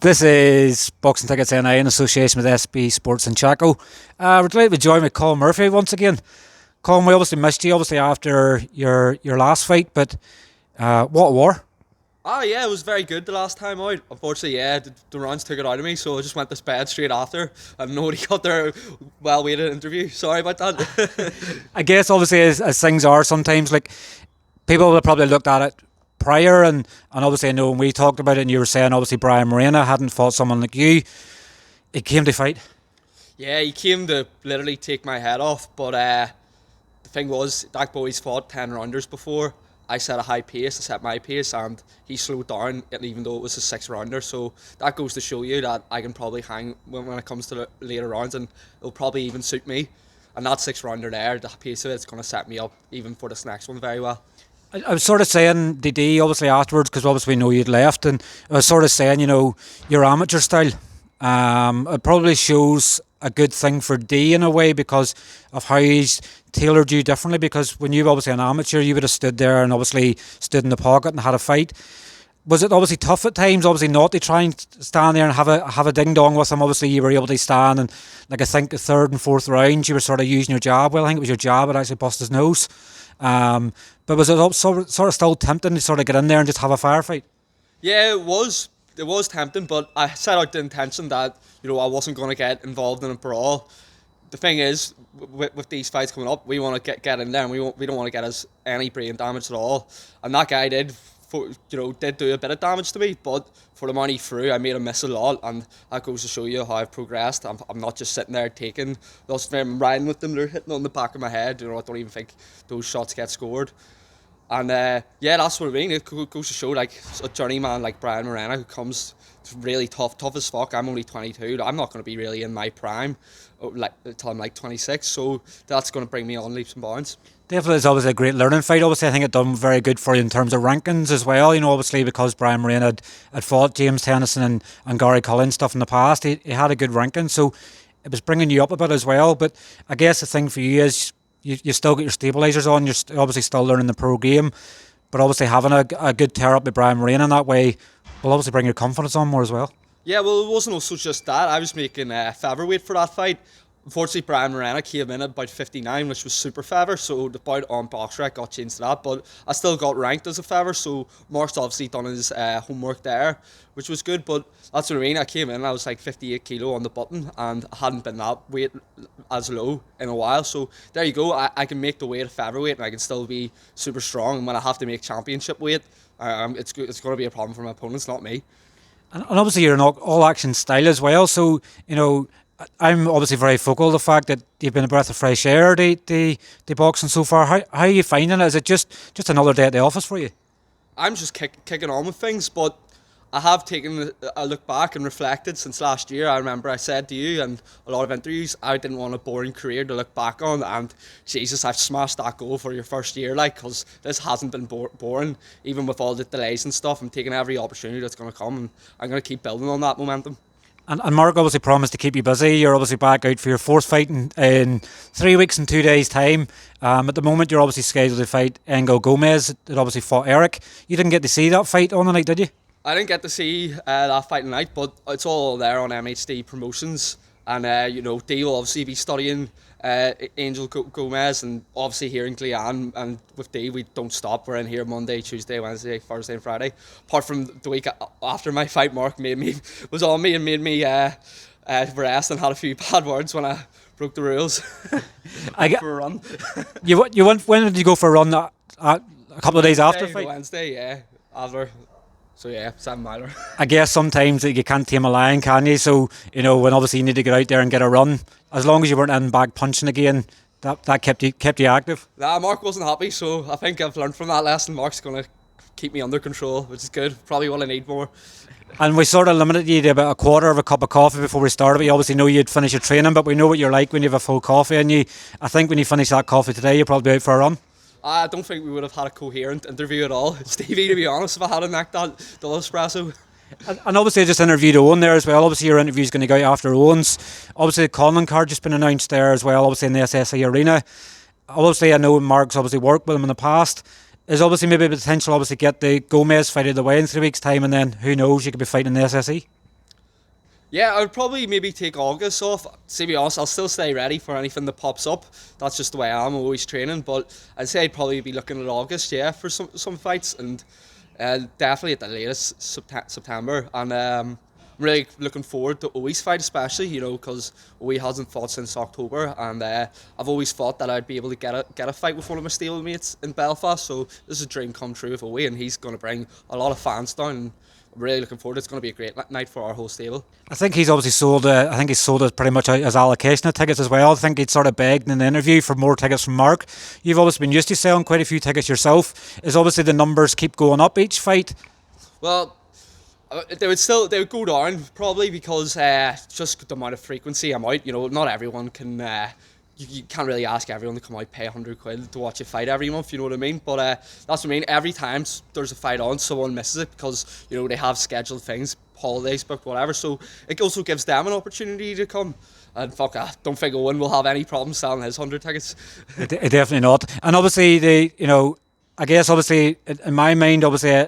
This is Boxing Tickets NI in association with SB Sports Chaco. We're delighted to join with Colm Murphy once again. Colm, we obviously missed you after your last fight, but what a war. Oh yeah, it was very good the last time out. Unfortunately, yeah, the rounds took it out of me, so I just went to bed straight after, and nobody got their well-weighted interview. Sorry about that. I guess obviously as things are sometimes, like people would have probably looked at it prior, and obviously I know when we talked about it and you were saying obviously Brian Morena hadn't fought someone like you. It came to fight. Yeah, he came to literally take my head off, but the thing was, that boy's fought 10 rounders before. I set a high pace, I set my pace, and he slowed down, even though it was a 6-rounder. So that goes to show you that I can probably hang when it comes to the later rounds, and it'll probably even suit me. And that 6-rounder there, the pace of it's going to set me up even for this next one very well. I was sort of saying to D obviously afterwards, because obviously we know you'd left, and I was sort of saying, your amateur style, it probably shows a good thing for D in a way because of how he's tailored you differently, because when you were obviously an amateur, you would have stood there and obviously stood in the pocket and had a fight. Was it obviously tough at times, obviously not to try and stand there and have a ding-dong with him? Obviously you were able to stand, and like I think the third and fourth rounds you were sort of using your jab. Well, I think it was your jab that actually bust his nose. But was it sort of still tempting to sort of get in there and just have a firefight? Yeah, it was. It was tempting, but I set out the intention that I wasn't going to get involved in a brawl. The thing is, with these fights coming up, we want to get in there, and we don't want to get us any brain damage at all. And that guy did do a bit of damage to me, but for the money through, I made him miss a lot, and that goes to show you how I've progressed. I'm not just sitting there taking those, I'm riding with them, they're hitting on the back of my head. I don't even think those shots get scored. And yeah, that's what I mean. It goes to show, like, a journeyman like Brian Morena, who comes really tough as fuck. I'm only 22. I'm not going to be really in my prime until I'm like 26. So that's going to bring me on leaps and bounds. Definitely, it's obviously a great learning fight. Obviously, I think it done very good for you in terms of rankings as well. Obviously because Brian Morena had fought James Tennyson and Gary Cullen stuff in the past, he had a good ranking. So it was bringing you up a bit as well. But I guess the thing for you is you still get your stabilisers on. You're obviously still learning the pro game. But obviously having a good tear up with Brian Morena in that way will obviously bring your confidence on more as well. Yeah, well, it wasn't also just that. I was making featherweight for that fight. Unfortunately, Brian Morena came in at about 59, which was super feather, so the bout on BoxRec got changed to that, but I still got ranked as a feather, so Mark's obviously done his homework there, which was good. But that's what I mean. I came in, I was like 58 kilo on the button, and I hadn't been that weight as low in a while, so there you go. I can make the weight a featherweight, and I can still be super strong, and when I have to make championship weight, it's going to be a problem for my opponents, not me. And obviously you're an all-action style as well, so, I'm obviously very focal the fact that you've been a breath of fresh air, the boxing so far. How are you finding it? Is it just another day at the office for you? I'm just kicking on with things, but I have taken a look back and reflected since last year. I remember I said to you and a lot of interviews, I didn't want a boring career to look back on, and Jesus, I've smashed that goal for your first year, because this hasn't been boring, even with all the delays and stuff. I'm taking every opportunity that's going to come, and I'm going to keep building on that momentum. And Mark obviously promised to keep you busy. You're obviously back out for your fourth fight in 3 weeks and 2 days' time. At the moment, you're obviously scheduled to fight Engel Gomez, that obviously fought Eric. You didn't get to see that fight on the night, did you? I didn't get to see that fight tonight, but it's all there on MHD Promotions. And, D will obviously be studying Angel Gomez, and obviously here in Glean, and with D we don't stop. We're in here Monday, Tuesday, Wednesday, Thursday and Friday. Apart from the week after my fight, Mark was on me and made me rest and had a few bad words when I broke the rules. For a run. When did you go for a run? A couple of days after the fight? Wednesday, yeah, after. So yeah, 7 miler. I guess sometimes you can't tame a lion, can you? So, when obviously you need to get out there and get a run, as long as you weren't in back punching again, that kept you active. Nah, Mark wasn't happy, so I think I've learned from that lesson. Mark's going to keep me under control, which is good. Probably what I need more. And we sort of limited you to about a quarter of a cup of coffee before we started. But you obviously know you'd finish your training, but we know what you're like when you have a full coffee. And I think when you finish that coffee today, you'll probably be out for a run. I don't think we would have had a coherent interview at all. Stevie, to be honest, if I had a neck that double espresso. And obviously I just interviewed Owen there as well. Obviously your interview's going to go out after Owen's. Obviously the Conlon card just been announced there as well, obviously in the SSE Arena. Obviously I know Mark's obviously worked with him in the past. There's obviously maybe a potential obviously get the Gomez fight out of the way in 3 weeks' time, and then who knows, you could be fighting in the SSE. Yeah, I would probably maybe take August off. To be honest, I'll still stay ready for anything that pops up. That's just the way I am, always training. But I'd say I'd probably be looking at August, yeah, for some fights, and definitely at the latest September. And I'm really looking forward to Owi's fight, especially, because Owi hasn't fought since October, and I've always thought that I'd be able to get a fight with one of my stablemates in Belfast. So this is a dream come true with Owi, and he's going to bring a lot of fans down. And I'm really looking forward. It's going to be a great night for our whole stable. I think he's obviously sold. I think he's sold pretty much his allocation of tickets as well. I think he'd sort of begged in the interview for more tickets from Mark. You've obviously been used to selling quite a few tickets yourself. Is obviously the numbers keep going up each fight? Well, they would go down probably because just the amount of frequency I'm out. Not everyone can. You can't really ask everyone to come out, pay £100 to watch a fight every month. You know what I mean? But that's what I mean. Every time there's a fight on, someone misses it because they have scheduled things, holidays booked, whatever. So it also gives them an opportunity to come. And don't think Owen will have any problem selling his 100 tickets. Definitely not. And obviously I guess obviously in my mind, obviously.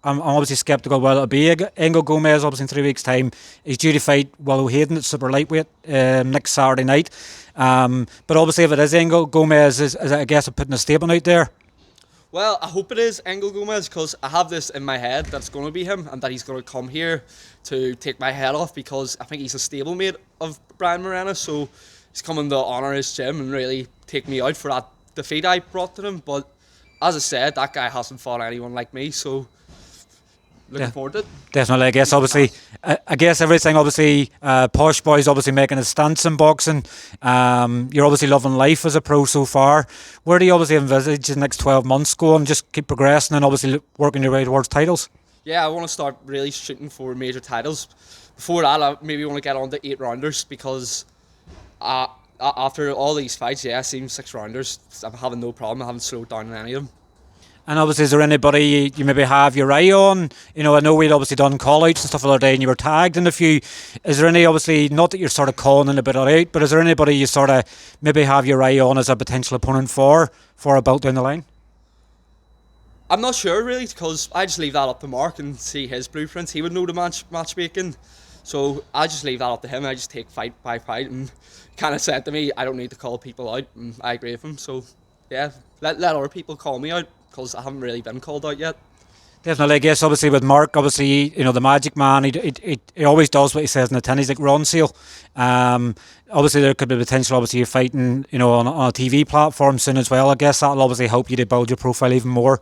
I'm obviously sceptical. Well, it'll be Engel Gomez obviously in 3 weeks' time. He's due to fight Willow Hayden at super lightweight next Saturday night. But obviously, if it is Engel Gomez, is I guess I'm putting a statement out there. Well, I hope it is Engel Gomez because I have this in my head that it's going to be him and that he's going to come here to take my head off because I think he's a stablemate of Brian Moreno. So he's coming to honour his gym and really take me out for that defeat I brought to him. But as I said, that guy hasn't fought anyone like me, so looking forward to it. Definitely, I guess obviously, I guess everything obviously, Posh Boy's obviously making his stance in boxing. You're obviously loving life as a pro so far. Where do you obviously envisage the next 12 months go and just keep progressing and obviously working your way towards titles? Yeah, I want to start really shooting for major titles. Before that, I maybe want to get on to 8-rounders because after all these fights, yeah, it seems 6-rounders. I'm having no problem. I haven't slowed down in any of them. And obviously, is there anybody you maybe have your eye on? I know we'd obviously done call-outs and stuff the other day and you were tagged in a few. Is there any, obviously, not that you're sort of calling in a bit out, but is there anybody you sort of maybe have your eye on as a potential opponent for a belt down the line? I'm not sure really because I just leave that up to Mark and see his blueprints. He would know the matchmaking. So I just leave that up to him. I just take fight by fight and kind of said to me, I don't need to call people out, and I agree with him. So yeah, let other people call me out because I haven't really been called out yet. Definitely, I guess obviously with Mark, obviously the Magic Man, he always does what he says in the tin. He's like Ron Seal. Obviously there could be potential. Obviously you're fighting, on a TV platform soon as well. I guess that'll obviously help you to build your profile even more.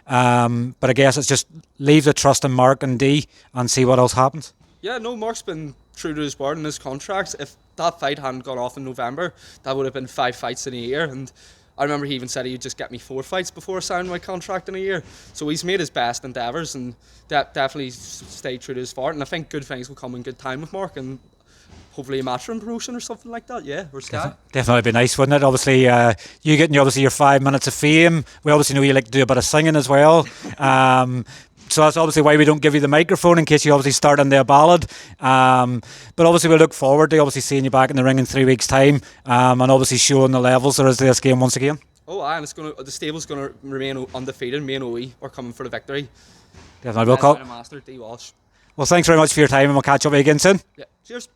But I guess it's just leave the trust in Mark and D and see what else happens. Yeah, no, Mark's been true to his word in his contracts. If that fight hadn't gone off in November, that would have been 5 fights in a year. And I remember he even said he'd just get me 4 fights before I signed my contract in a year. So he's made his best endeavours and definitely stayed true to his word. And I think good things will come in good time with Mark and hopefully a matchroom promotion or something like that. Yeah, or Sky. Definitely be nice, wouldn't it? Obviously, you getting obviously your 5 minutes of fame. We obviously know you like to do a bit of singing as well. So that's obviously why we don't give you the microphone in case you obviously start into a ballad. But obviously we look forward to obviously seeing you back in the ring in 3 weeks' time and obviously showing the levels there is to this game once again. Oh, and the stable's going to remain undefeated. Me and Owe are coming for the victory. Definitely. Well, Master D. Walsh. Well, thanks very much for your time and we'll catch up again soon. Yeah. Cheers.